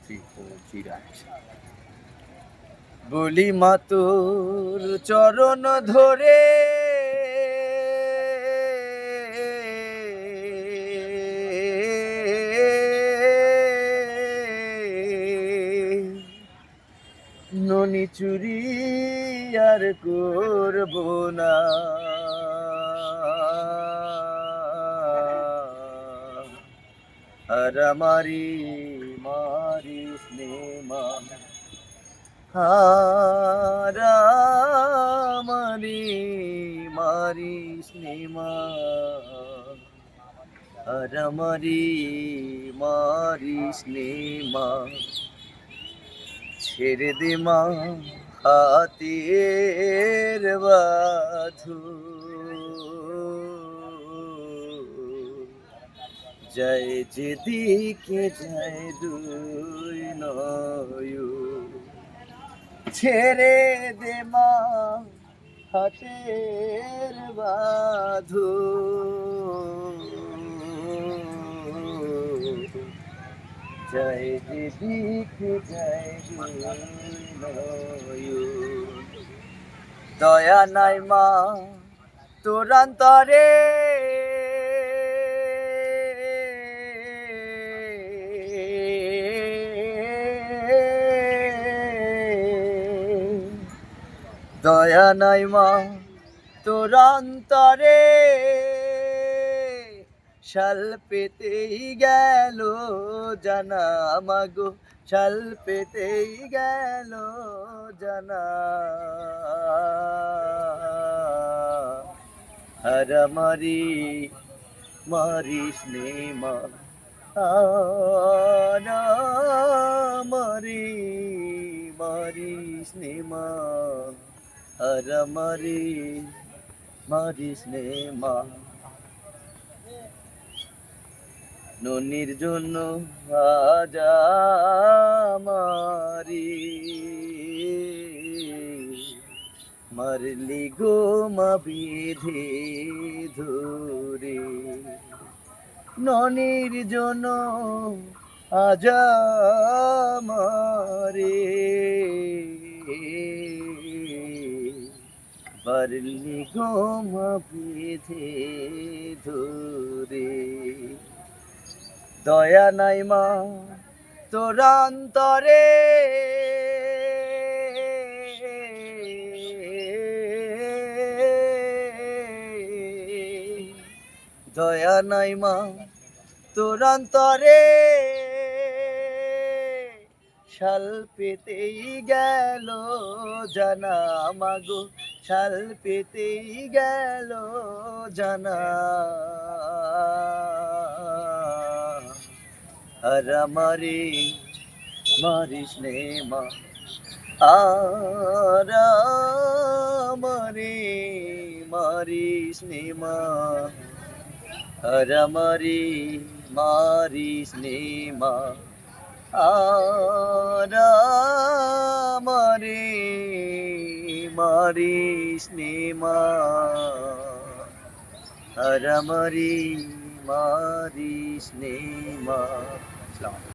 3, 4, চিরায় বলি মা তোর চরণ ধরে ননি চুরি আর করব না, আর আমারি মারি স্নেমা, আর আমারি মারি স্নেমা, আর আমারি মারি স্নেমা, ছেড়ে দে মা হাতের বাঁধু, যায় যেদিকে যায় দুই নয়ন, ছেড়ে দে মা হাতের বাঁধু, যায় যেদিকে যায় দুই নয়ন। দয়া নাই মা তোর অন্তরে, দয়া নাই মা তোর অন্তরে, শাল পেতেই গেল জানা মাগো, শাল পেতেই গেল জানা, আর আমারি মারি স্নেমা, আর আমারি মারি স্নেমা, আর আমারি মারি স্নেমা। ননির জন্য আজ আমারি মারলি গো মা বিধি ধরে, ননির জন্য আজ আমারে মারলি গো মা বিধি ধরে। দয়া নাই মা তোর অন্তরে, দয়া নাই মা তোর অন্তরে, শাল পেতেই গেল জানা মাগো, শাল পেতেই গেল জানা, আর আমারি মারি স্নেমা, আর আমারি মারি স্নেমা, আর আমারি মারি স্নেমা, আর আমারি মারি স্নেমা, আর আমারি মারি স্নেমা।